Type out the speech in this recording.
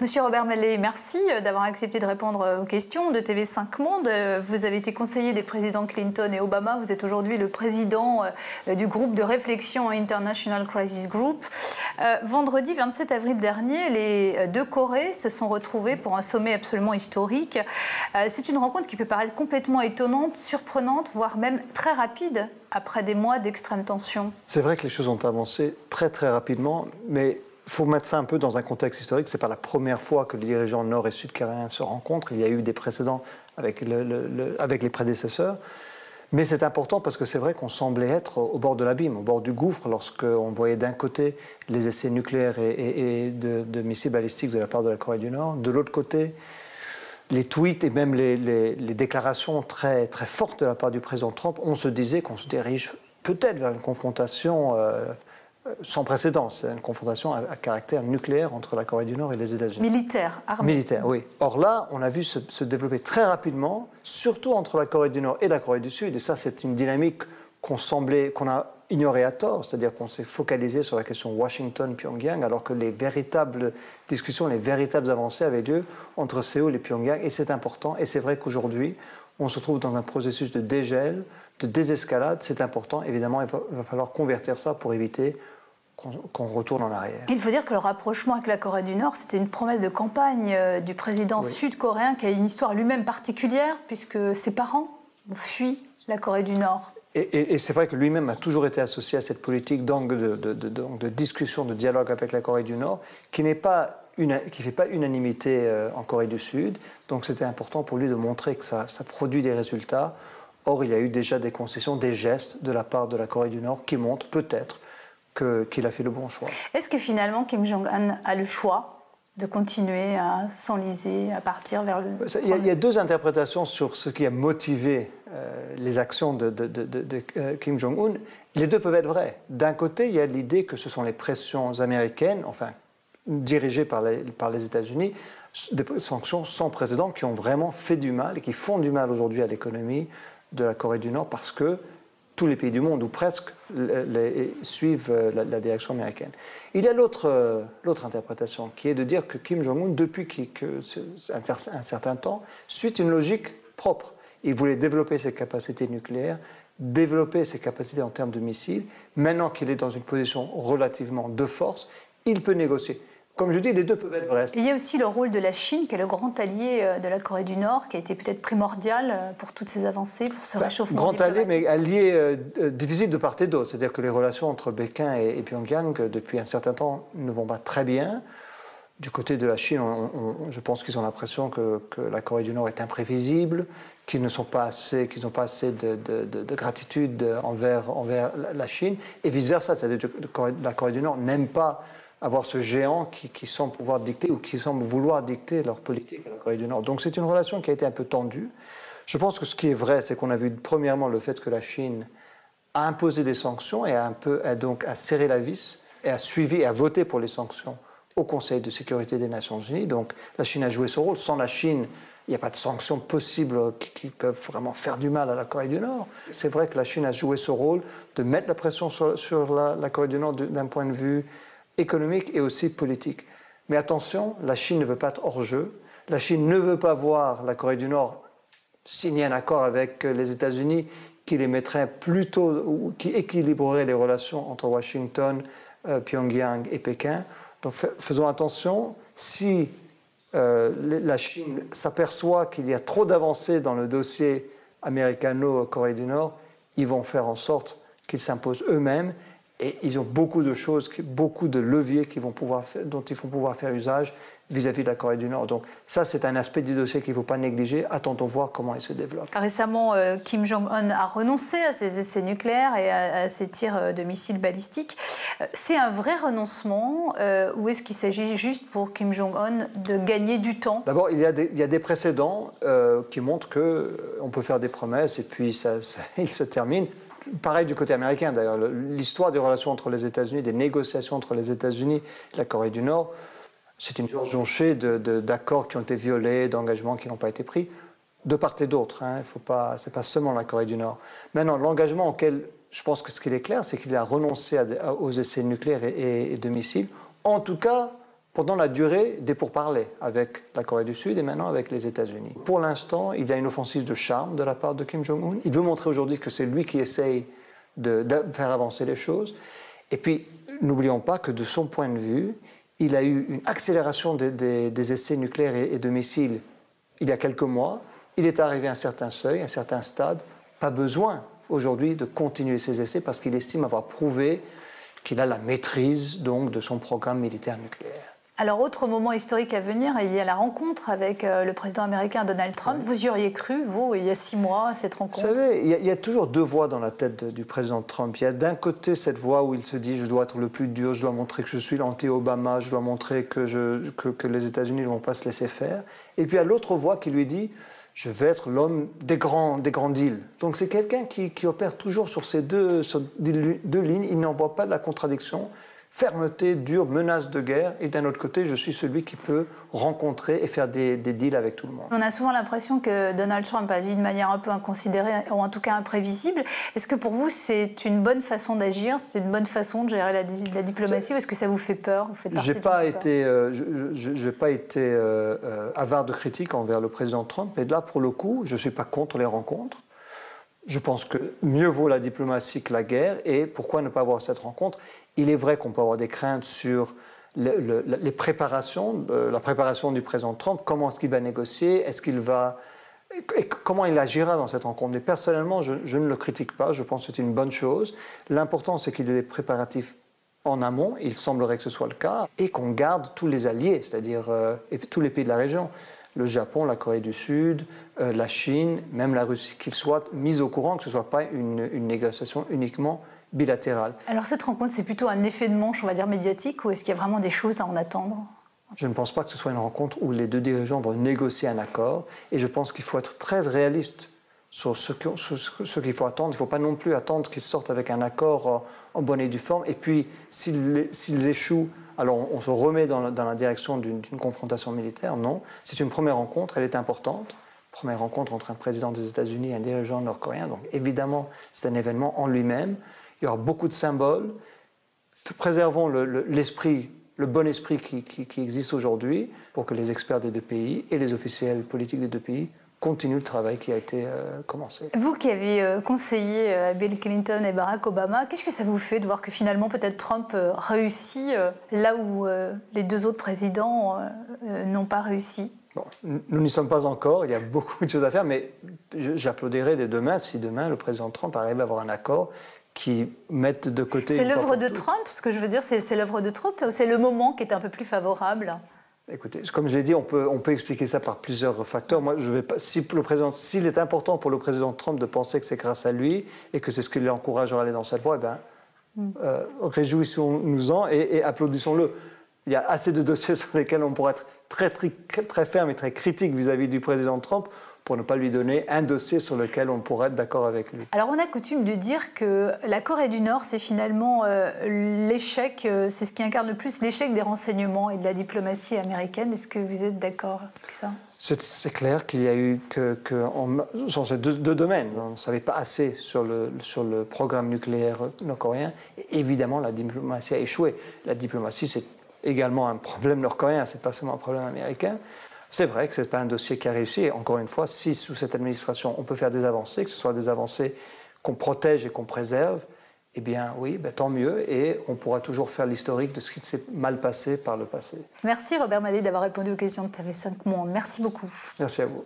Monsieur Robert Mallet, merci d'avoir accepté de répondre aux questions de TV5 Monde. Vous avez été conseiller des présidents Clinton et Obama. Vous êtes aujourd'hui le président du groupe de réflexion International Crisis Group. Vendredi 27 avril dernier, les deux Corées se sont retrouvées pour un sommet absolument historique. C'est une rencontre qui peut paraître complètement étonnante, surprenante, voire même très rapide après des mois d'extrême tension. C'est vrai que les choses ont avancé très très rapidement, mais il faut mettre ça un peu dans un contexte historique. Ce n'est pas la première fois que les dirigeants nord- et sud-coréens se rencontrent. Il y a eu des précédents avec les prédécesseurs. Mais c'est important parce que c'est vrai qu'on semblait être au bord de l'abîme, au bord du gouffre, lorsqu'on voyait d'un côté les essais nucléaires et de missiles balistiques de la part de la Corée du Nord, de l'autre côté les tweets et même les déclarations très, très fortes de la part du président Trump. On se disait qu'on se dirige peut-être vers une confrontation sans précédent. C'est une confrontation à caractère nucléaire entre la Corée du Nord et les États-Unis. Militaire, armée. Militaire, oui. Or là, on a vu se développer très rapidement, surtout entre la Corée du Nord et la Corée du Sud. Et ça, c'est une dynamique qu'on a ignorée à tort. C'est-à-dire qu'on s'est focalisé sur la question Washington-Pyongyang, alors que les véritables discussions, les véritables avancées avaient lieu entre Séoul et Pyongyang. Et c'est important. Et c'est vrai qu'aujourd'hui, on se trouve dans un processus de dégel, de désescalade. C'est important. Évidemment, il va falloir convertir ça pour éviter qu'on retourne en arrière. Il faut dire que le rapprochement avec la Corée du Nord, c'était une promesse de campagne du président sud-coréen qui a une histoire lui-même particulière, puisque ses parents ont fui la Corée du Nord. Et c'est vrai que lui-même a toujours été associé à cette politique de discussion, de dialogue avec la Corée du Nord, qui ne fait pas unanimité en Corée du Sud. Donc c'était important pour lui de montrer que ça produit des résultats. Or, il y a eu déjà des concessions, des gestes de la part de la Corée du Nord qui montrent peut-être qu'il a fait le bon choix. Est-ce que finalement Kim Jong-un a le choix de continuer à s'enliser, à partir vers le... Il y a deux interprétations sur ce qui a motivé les actions de Kim Jong-un. Les deux peuvent être vraies. D'un côté, il y a l'idée que ce sont les pressions américaines, enfin dirigées par les États-Unis, des sanctions sans précédent qui ont vraiment fait du mal et qui font du mal aujourd'hui à l'économie de la Corée du Nord parce que tous les pays du monde, ou presque, suivent la direction américaine. Il y a l'autre interprétation, qui est de dire que Kim Jong-un, depuis un certain temps, suit une logique propre. Il voulait développer ses capacités nucléaires, développer ses capacités en termes de missiles. Maintenant qu'il est dans une position relativement de force, il peut négocier. Comme je dis, les deux peuvent être vrais. Il y a aussi le rôle de la Chine, qui est le grand allié de la Corée du Nord, qui a été peut-être primordial pour toutes ces avancées, pour ce réchauffement grand diplomatique. allié, mais allié difficile de part et d'autre. C'est-à-dire que les relations entre Pékin et Pyongyang, depuis un certain temps, ne vont pas très bien. Du côté de la Chine, je pense qu'ils ont l'impression que la Corée du Nord est imprévisible, qu'ils n'ont pas assez de gratitude envers la Chine, et vice-versa. C'est-à-dire que la Corée du Nord n'aime pas avoir ce géant qui semble pouvoir dicter ou qui semble vouloir dicter leur politique à la Corée du Nord. Donc c'est une relation qui a été un peu tendue. Je pense que ce qui est vrai, c'est qu'on a vu premièrement le fait que la Chine a imposé des sanctions et a serré la vis et a suivi et a voté pour les sanctions au Conseil de sécurité des Nations Unies. Donc la Chine a joué son rôle. Sans la Chine, il n'y a pas de sanctions possibles qui peuvent vraiment faire du mal à la Corée du Nord. C'est vrai que la Chine a joué ce rôle de mettre la pression sur la Corée du Nord d'un point de vue économique et aussi politique. Mais attention, la Chine ne veut pas être hors jeu. La Chine ne veut pas voir la Corée du Nord signer un accord avec les États-Unis qui les mettrait plutôt, ou qui équilibrerait les relations entre Washington, Pyongyang et Pékin. Donc faisons attention. Si la Chine s'aperçoit qu'il y a trop d'avancées dans le dossier américano-Corée du Nord, ils vont faire en sorte qu'ils s'imposent eux-mêmes. Et ils ont beaucoup de choses, beaucoup de leviers dont ils vont pouvoir faire usage vis-à-vis de la Corée du Nord. Donc ça, c'est un aspect du dossier qu'il ne faut pas négliger. Attendons voir comment il se développe. Récemment, Kim Jong-un a renoncé à ses essais nucléaires et à ses tirs de missiles balistiques. C'est un vrai renoncement ou est-ce qu'il s'agit juste pour Kim Jong-un de gagner du temps? D'abord, il y a des précédents qui montrent qu'on peut faire des promesses et puis il se termine. Pareil du côté américain, d'ailleurs. L'histoire des relations entre les États-Unis, des négociations entre les États-Unis et la Corée du Nord, c'est une histoire jonchée d'accords qui ont été violés, d'engagements qui n'ont pas été pris, de part et d'autre. Hein. Ce n'est pas seulement la Corée du Nord. Maintenant, l'engagement auquel je pense que ce qu'il est clair, c'est qu'il a renoncé aux essais nucléaires et de missiles, en tout cas pendant la durée des pourparlers avec la Corée du Sud et maintenant avec les États-Unis. Pour l'instant, il y a une offensive de charme de la part de Kim Jong-un. Il veut montrer aujourd'hui que c'est lui qui essaye de faire avancer les choses. Et puis, n'oublions pas que de son point de vue, il a eu une accélération des essais nucléaires et de missiles il y a quelques mois. Il est arrivé à un certain seuil, à un certain stade. Pas besoin aujourd'hui de continuer ses essais parce qu'il estime avoir prouvé qu'il a la maîtrise donc, de son programme militaire nucléaire. Alors, autre moment historique à venir, il y a la rencontre avec le président américain Donald Trump. Oui. Vous y auriez cru, vous, il y a 6 mois, à cette rencontre? Vous savez, il y a toujours 2 voix dans la tête du président Trump. Il y a d'un côté cette voix où il se dit « je dois être le plus dur, je dois montrer que je suis l'anti-Obama, je dois montrer que les États-Unis ne vont pas se laisser faire ». Et puis il y a l'autre voix qui lui dit « je vais être l'homme des grands deals ». Donc c'est quelqu'un qui opère toujours sur ces deux lignes, il n'en voit pas de la contradiction. Fermeté, dure, menace de guerre, et d'un autre côté, je suis celui qui peut rencontrer et faire des deals avec tout le monde. On a souvent l'impression que Donald Trump agit de manière un peu inconsidérée, ou en tout cas imprévisible. Est-ce que pour vous, c'est une bonne façon d'agir, c'est une bonne façon de gérer la diplomatie, ou est-ce que ça vous fait peur? Je n'ai pas été, avare de critiques envers le président Trump, mais là, pour le coup, je ne suis pas contre les rencontres. Je pense que mieux vaut la diplomatie que la guerre, et pourquoi ne pas avoir cette rencontre? Il est vrai qu'on peut avoir des craintes sur les préparations, la préparation du président Trump, comment est-ce qu'il va négocier, et comment il agira dans cette rencontre. Mais personnellement, je ne le critique pas, je pense que c'est une bonne chose. L'important, c'est qu'il y ait des préparatifs en amont, il semblerait que ce soit le cas, et qu'on garde tous les alliés, c'est-à-dire tous les pays de la région. Le Japon, la Corée du Sud, la Chine, même la Russie, qu'ils soient mis au courant, que ce ne soit pas une négociation uniquement bilatérale. Alors cette rencontre, c'est plutôt un effet de manche, on va dire, médiatique, ou est-ce qu'il y a vraiment des choses à en attendre? Je ne pense pas que ce soit une rencontre où les 2 dirigeants vont négocier un accord, et je pense qu'il faut être très réaliste sur ce qu'il faut attendre. Il ne faut pas non plus attendre qu'ils sortent avec un accord en bonne et due forme, et puis s'ils échouent, alors on se remet dans la direction d'une confrontation militaire. Non, c'est une première rencontre, elle est importante. Première rencontre entre un président des États-Unis et un dirigeant nord-coréen, donc évidemment c'est un événement en lui-même. Il y aura beaucoup de symboles. Préservons l'esprit, le bon esprit qui existe aujourd'hui pour que les experts des 2 pays et les officiels politiques des 2 pays continuent le travail qui a été commencé. Vous qui avez conseillé Bill Clinton et Barack Obama, qu'est-ce que ça vous fait de voir que finalement peut-être Trump réussit là où les 2 autres présidents n'ont pas réussi? Bon, nous n'y sommes pas encore, il y a beaucoup de choses à faire, mais j'applaudirais dès demain si demain le président Trump arrive à avoir un accord qui mettent de côté... C'est l'œuvre de Trump, ce que je veux dire, c'est l'œuvre de Trump, ou c'est le moment qui est un peu plus favorable? Écoutez, comme je l'ai dit, on peut expliquer ça par plusieurs facteurs. Moi, je vais pas, s'il est important pour le président Trump de penser que c'est grâce à lui et que c'est ce qui l'encouragera à aller dans cette voie, eh bien, réjouissons-nous-en et applaudissons-le. Il y a assez de dossiers sur lesquels on pourrait être très ferme et très critique vis-à-vis du président Trump pour ne pas lui donner un dossier sur lequel on pourrait être d'accord avec lui. Alors on a coutume de dire que la Corée du Nord, c'est finalement l'échec, c'est ce qui incarne le plus l'échec des renseignements et de la diplomatie américaine. Est-ce que vous êtes d'accord avec ça? C'est clair qu'il y a eu dans ces deux domaines, on ne savait pas assez sur le programme nucléaire nord-coréen. Évidemment, la diplomatie a échoué. La diplomatie, c'est également un problème nord-coréen, c'est pas seulement un problème américain. C'est vrai que ce n'est pas un dossier qui a réussi. Et encore une fois, si sous cette administration, on peut faire des avancées, que ce soit des avancées qu'on protège et qu'on préserve, eh bien oui, tant mieux. Et on pourra toujours faire l'historique de ce qui s'est mal passé par le passé. Merci Robert Mallet d'avoir répondu aux questions de TV5 Monde. Merci beaucoup. Merci à vous.